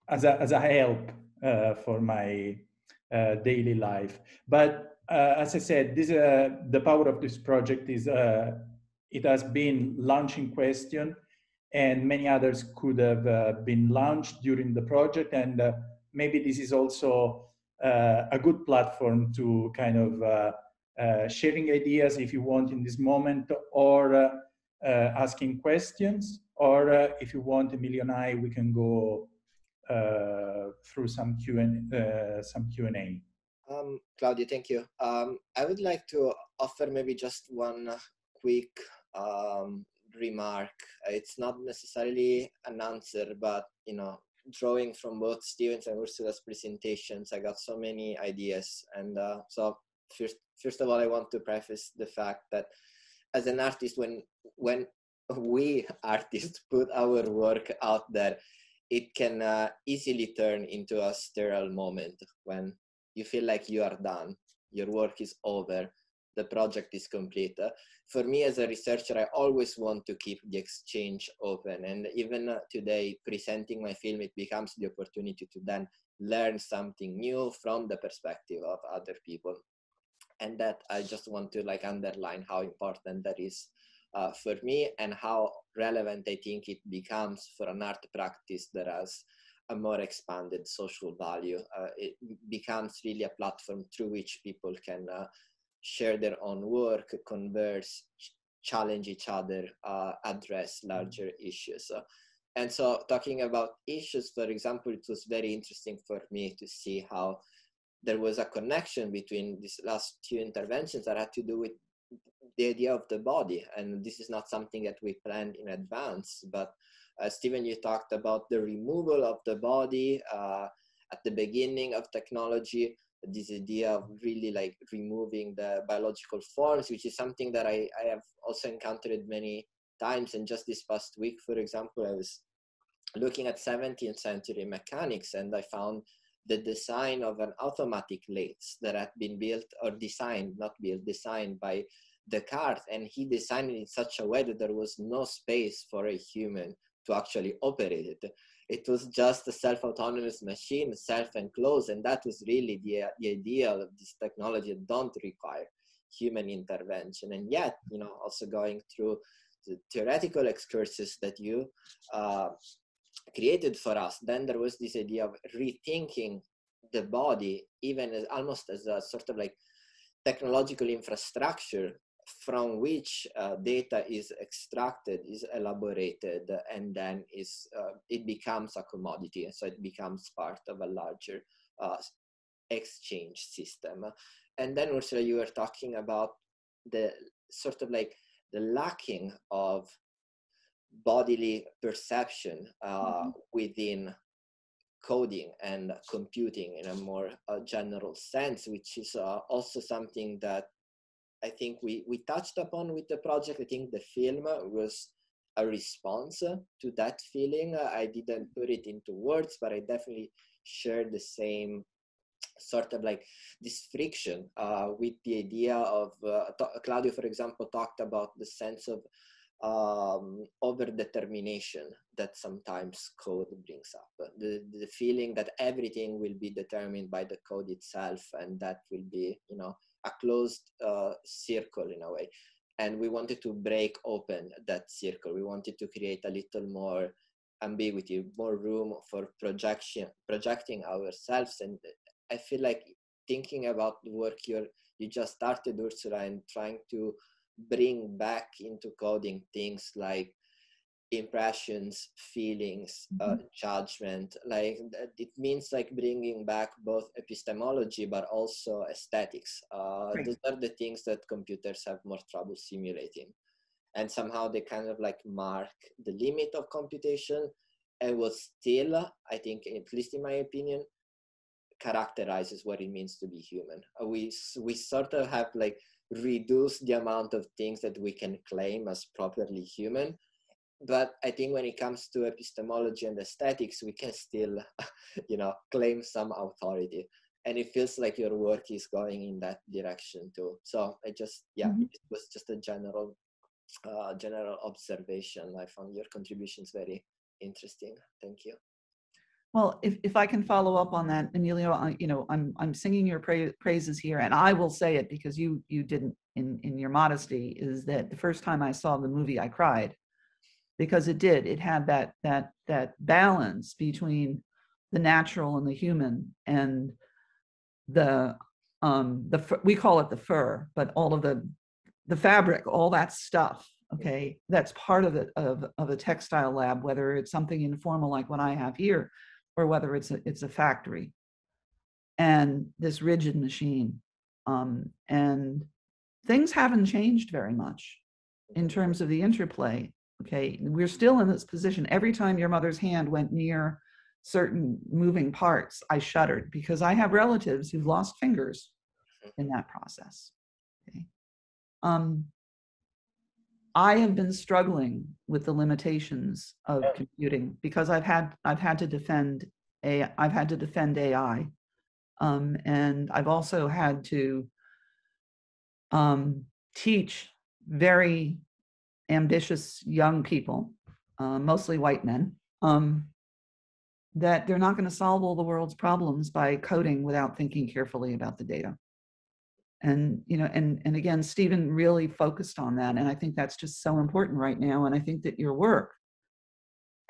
as a help for my daily life. But as I said, this the power of this project is it has been launched in question, and many others could have been launched during the project, and maybe this is also a good platform to kind of sharing ideas if you want in this moment, or asking questions, or if you want, Emilio and I, we can go through some Q&A. Claudio, thank you. I would like to offer maybe just one quick remark. It's not necessarily an answer, but drawing from both Steven's and Ursula's presentations, I got so many ideas. And so first of all, I want to preface the fact that as an artist, when we artists put our work out there, it can easily turn into a sterile moment when you feel like you are done, your work is over, the project is complete. For me as a researcher, I always want to keep the exchange open. And even today, presenting my film, it becomes the opportunity to then learn something new from the perspective of other people. And that I just want to underline how important that is for me, and how relevant I think it becomes for an art practice that has a more expanded social value. It becomes really a platform through which people can share their own work, converse, challenge each other, address larger issues. And so talking about issues, for example, it was very interesting for me to see how there was a connection between these last two interventions that had to do with the idea of the body. And this is not something that we planned in advance, but Stephen, you talked about the removal of the body at the beginning of technology, this idea of really removing the biological forms, which is something that I have also encountered many times. And just this past week, for example, I was looking at 17th century mechanics, and I found the design of an automatic lathe that had been built or designed, not built, designed by Jacquard, and he designed it in such a way that there was no space for a human to actually operate it. It was just a self-autonomous machine, self-enclosed, and that was really the ideal of this technology that don't require human intervention. And yet, also going through the theoretical excursus that you created for us, then there was this idea of rethinking the body, even as almost as a sort of technological infrastructure from which data is extracted, is elaborated, and then it becomes a commodity. So it becomes part of a larger exchange system. And then Ursula, you were talking about the sort of the lacking of bodily perception within coding and computing in a more general sense, which is also something that I think we touched upon with the project. I think the film was a response to that feeling. I didn't put it into words, but I definitely shared the same sort of this friction with the idea of, Claudio, for example, talked about the sense of over-determination that sometimes code brings up. The feeling that everything will be determined by the code itself, and that will be, a closed circle in a way. And we wanted to break open that circle. We wanted to create a little more ambiguity, more room for projecting ourselves. And I feel like thinking about the work you just started, Ursula, and trying to bring back into coding things like impressions, feelings, judgment, it means bringing back both epistemology but also aesthetics. Right. Those are the things that computers have more trouble simulating, and somehow they kind of mark the limit of computation, and was still, I think, at least in my opinion, characterizes what it means to be human. We sort of have like reduced the amount of things that we can claim as properly human. But I think when it comes to epistemology and aesthetics, we can still, you know, claim some authority. And it feels like your work is going in that direction too. So I just, yeah, it was just a general observation. I found your contributions very interesting. Thank you. Well, if I can follow up on that, Emilio, you know, I'm singing your praises here, and I will say it because you didn't in your modesty, is that the first time I saw the movie, I cried, because it had that balance between the natural and the human, and we call it the fur, but all of the fabric, all that stuff. Okay, that's part of a textile lab, whether it's something informal like what I have here, or whether it's a factory, and this rigid machine. And things haven't changed very much in terms of the interplay. Okay, we're still in this position. Every time your mother's hand went near certain moving parts, I shuddered, because I have relatives who've lost fingers in that process. Okay. I have been struggling with the limitations of computing, because I've had to defend AI, and I've also had to teach very ambitious young people, mostly white men, that they're not going to solve all the world's problems by coding without thinking carefully about the data. And, you know, and again, Stephen really focused on that. And I think that's just so important right now. And I think that your work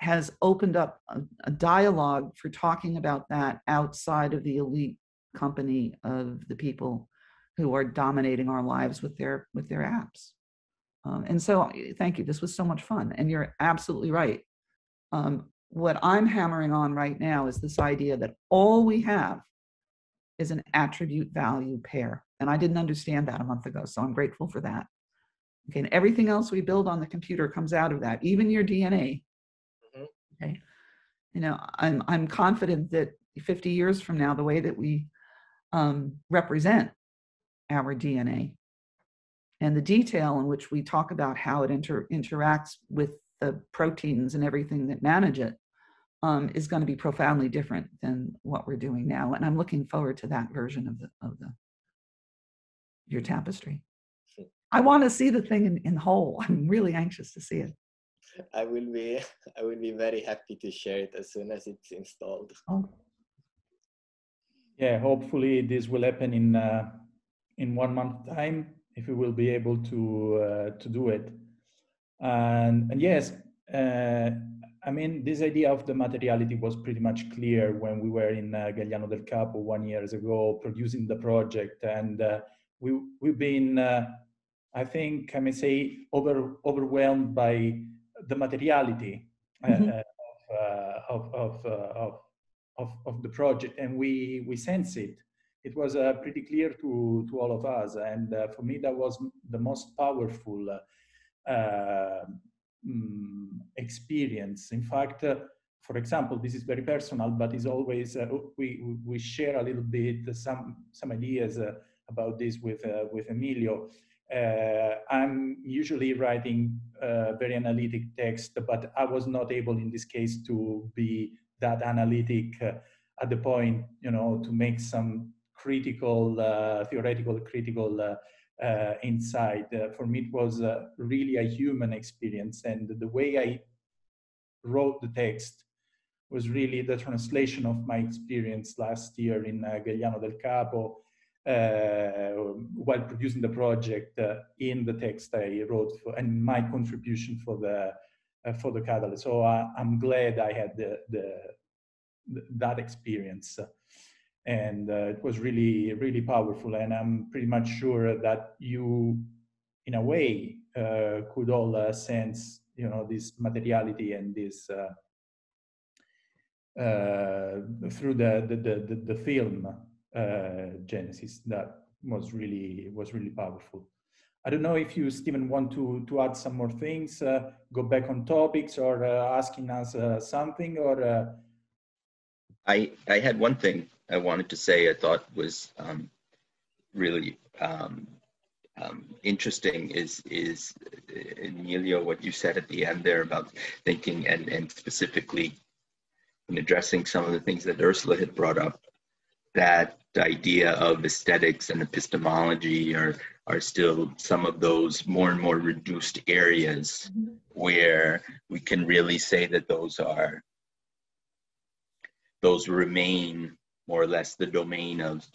has opened up a dialogue for talking about that outside of the elite company of the people who are dominating our lives with their apps. And so thank you. This was so much fun. And you're absolutely right. What I'm hammering on right now is this idea that all we have is an attribute value pair. And I didn't understand that a month ago, so I'm grateful for that. Okay, and everything else we build on the computer comes out of that, even your DNA. Okay, you know, I'm confident that 50 years from now, the way that we represent our DNA and the detail in which we talk about how it interacts with the proteins and everything that manage it is going to be profoundly different than what we're doing now. And I'm looking forward to that version of your tapestry. I want to see the thing in whole. I'm really anxious to see it. I will be very happy to share it as soon as it's installed. Oh. Yeah, hopefully this will happen in 1 month time, if we will be able to do it. And yes, I mean, this idea of the materiality was pretty much clear when we were in Galliano del Capo 1 year ago producing the project, and we've been, I think I may say, overwhelmed by the materiality of the project, and we sense it. It was pretty clear to all of us, and for me that was the most powerful experience. In fact, for example, this is very personal, but it's always we share a little bit some ideas about this with Emilio. I'm usually writing very analytic text, but I was not able in this case to be that analytic at the point, you know, to make some critical, theoretical, critical insight. For me, it was really a human experience, and the way I wrote the text was really the translation of my experience last year in Galliano del Capo, while producing the project, in the text I wrote and my contribution for the catalog. So I'm glad I had that experience, and it was really, really powerful. And I'm pretty much sure that you, in a way, could all sense, you know, this materiality and this through the film Genesis. That was really powerful. I don't know if you, Stephen, want to add some more things, go back on topics, or asking us something, or I had one thing I wanted to say I thought was really interesting is Emilio, what you said at the end there about thinking and specifically in addressing some of the things that Ursula had brought up, that the idea of aesthetics and epistemology are still some of those more and more reduced areas where we can really say that those remain more or less the domain of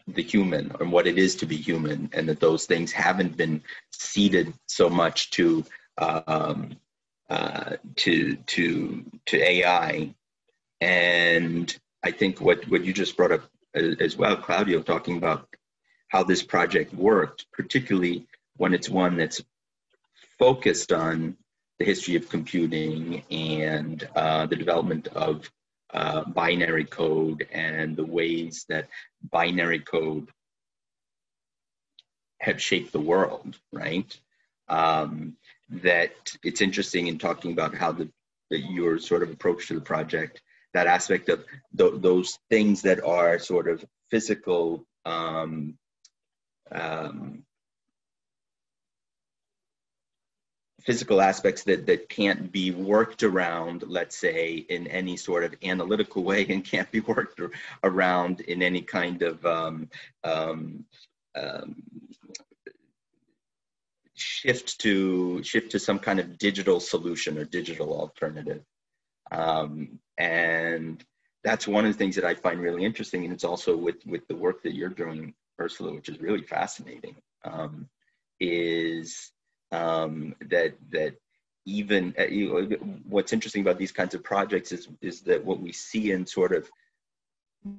the human, or what it is to be human, and that those things haven't been ceded so much to AI. And I think what you just brought up as well, Claudio, talking about how this project worked, particularly when it's one that's focused on the history of computing and the development of binary code and the ways that binary code have shaped the world, right? That it's interesting in talking about how your sort of approach to the project, that aspect of those things that are sort of physical physical aspects that can't be worked around, let's say, in any sort of analytical way, and can't be worked around in any kind of shift to some kind of digital solution or digital alternative. And that's one of the things that I find really interesting, and it's also with the work that you're doing, Ursula, which is really fascinating, is that even what's interesting about these kinds of projects is that what we see in sort of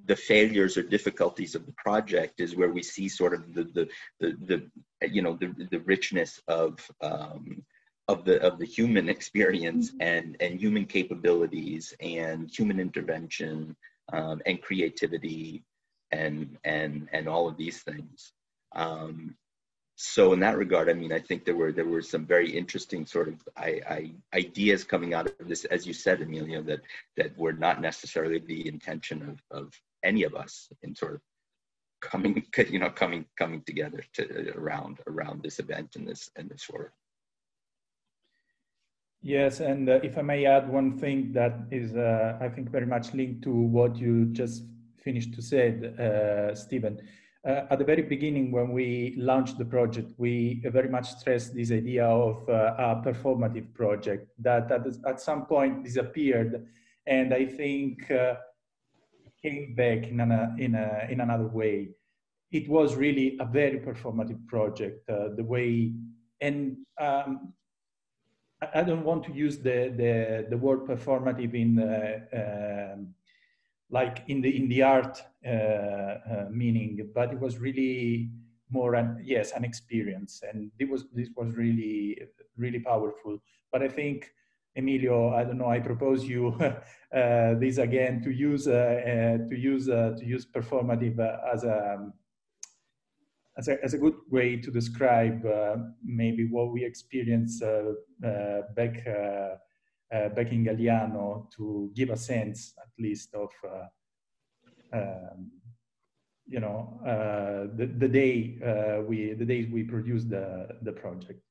the failures or difficulties of the project is where we see sort of the richness of the human experience and human capabilities and human intervention and creativity and all of these things. So in that regard, I mean, I think there were some very interesting sort of ideas coming out of this, as you said, Emilio, that were not necessarily the intention of any of us in sort of coming together around this event and this work. Yes, and if I may add one thing that is, I think, very much linked to what you just finished to say, Stephen. At the very beginning, when we launched the project, we very much stressed this idea of a performative project that at some point disappeared, and I think came back in another way. It was really a very performative project. The way, and I don't want to use the word performative in like in the art meaning, but it was really more an experience, and this was really powerful. But I think, Emilio, I don't know, I propose you this again, to use performative as a good way to describe maybe what we experienced back in Galliano, to give a sense at least of the days we produced the project.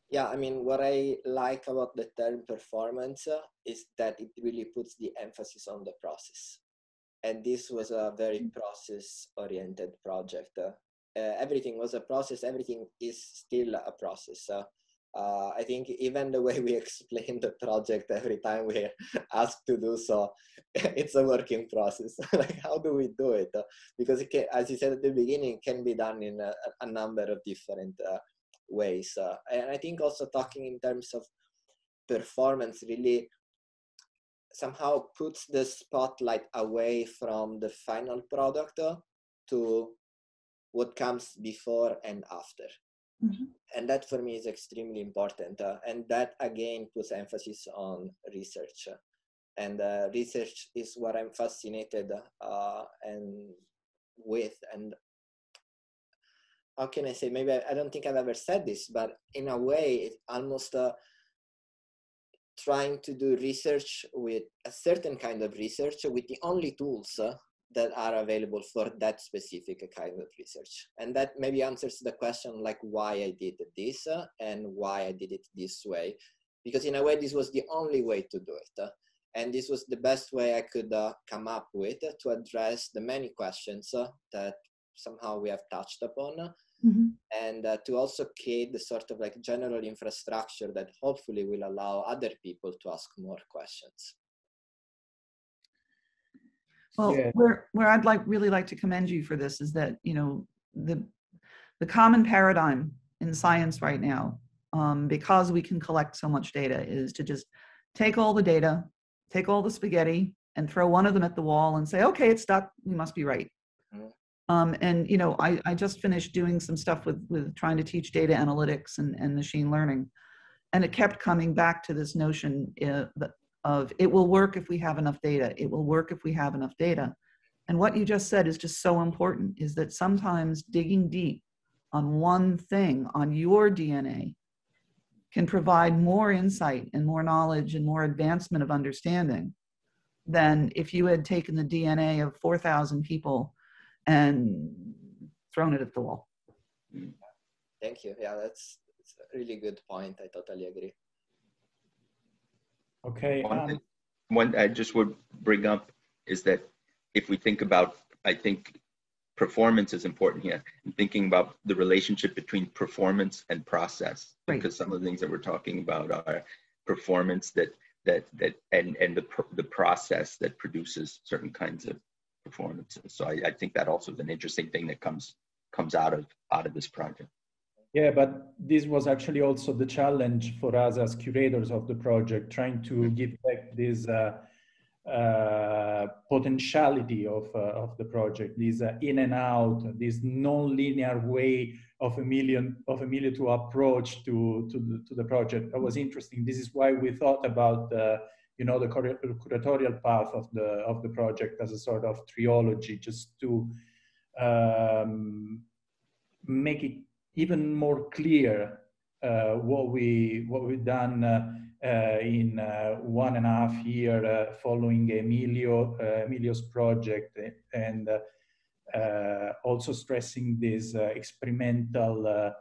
Yeah, I mean, what I like about the term performance is that it really puts the emphasis on the process, and this was a very process-oriented project. Everything was a process. Everything is still a process. I think even the way we explain the project every time we're asked to do so, it's a working process. Like, how do we do it? Because it can, as you said at the beginning, it can be done in a number of different ways. And I think also talking in terms of performance really somehow puts the spotlight away from the final product to what comes before and after. Mm-hmm. And that for me is extremely important. And that again puts emphasis on research. And research is what I'm fascinated and with. And how can I say, maybe I don't think I've ever said this, but in a way, it almost trying to do research with a certain kind of research with the only tools that are available for that specific kind of research. And that maybe answers the question like why I did this and why I did it this way. Because in a way, this was the only way to do it. And this was the best way I could come up with to address the many questions that somehow we have touched upon. And to also create the sort of like general infrastructure that hopefully will allow other people to ask more questions. Well, Yeah. where I'd really like to commend you for this is that, you know, the common paradigm in science right now, because we can collect so much data, is to just take all the data, take all the spaghetti and throw one of them at the wall and say, okay, it's stuck, we must be right. And, you know, I just finished doing some stuff with trying to teach data analytics and machine learning. And it kept coming back to this notion of it will work if we have enough data. It will work if we have enough data. And what you just said is just so important, is that sometimes digging deep on one thing, on your DNA, can provide more insight and more knowledge and more advancement of understanding than if you had taken the DNA of 4,000 people and thrown it at the wall. Thank you. Yeah, that's a really good point. I totally agree. Okay. One I just would bring up is that if we think about, I think performance is important here, and thinking about the relationship between performance and process, because some of the things that we're talking about are performance and the process that produces certain kinds of performances. So I think that also is an interesting thing that comes out of this project. Yeah, but this was actually also the challenge for us as curators of the project, trying to give back this potentiality of the project, this in and out, this non-linear way of Emilio to approach to the project. That was interesting. This is why we thought about the curatorial path of the project as a sort of trilogy, just to make it even more clear what we've done in 1.5 years following Emilio's project, and also stressing this experimental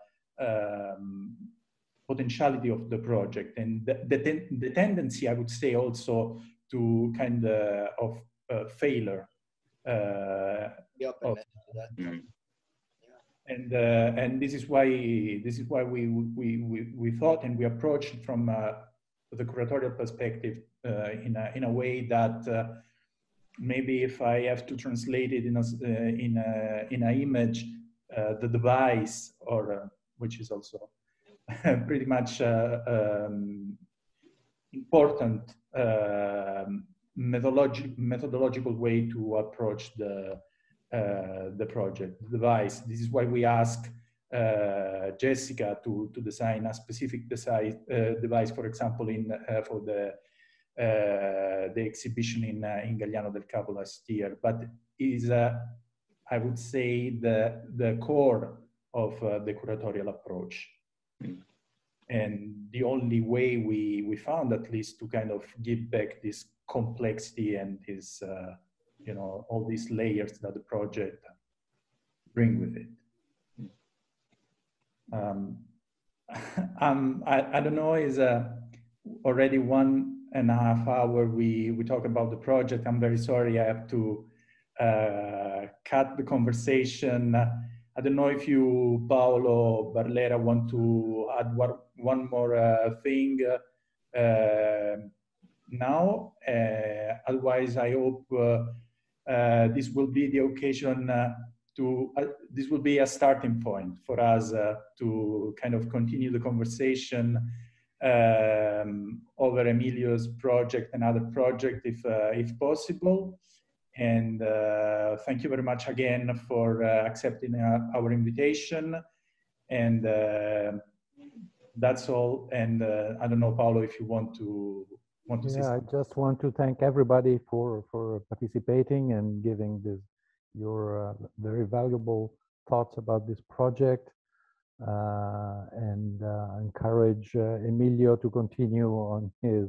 potentiality of the project, and the tendency, I would say, also to kind of failure. Be open to that. And this is why we thought, and we approached it from the curatorial perspective in a way that maybe if I have to translate it in an image, the device, or which is also pretty much important methodological way to approach the project, the device. This is why we ask Jessica to design a specific device, for example, for the exhibition in Galliano del Capo last year. But is I would say the core of the curatorial approach, and the only way we found, at least, to kind of give back this complexity and this all these layers that the project bring with it. I don't know, is already 1.5 hours we talk about the project. I'm very sorry, I have to cut the conversation. I don't know if you, Paolo Barlera, want to add one more thing now. Otherwise, I hope this will be the occasion this will be a starting point for us to kind of continue the conversation over Emilio's project and other project, if possible. And thank you very much again for accepting our invitation. And that's all. And I don't know, Paolo, if you want to say something. I just want to thank everybody for participating and giving your very valuable thoughts about this project. and encourage Emilio to continue on his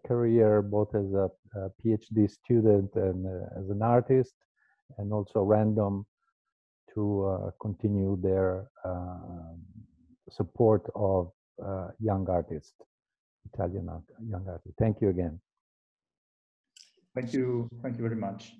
career, both as a PhD student and as an artist, and also Ramdom to continue their support of young artists, Italian young artists. Thank you again. Thank you very much.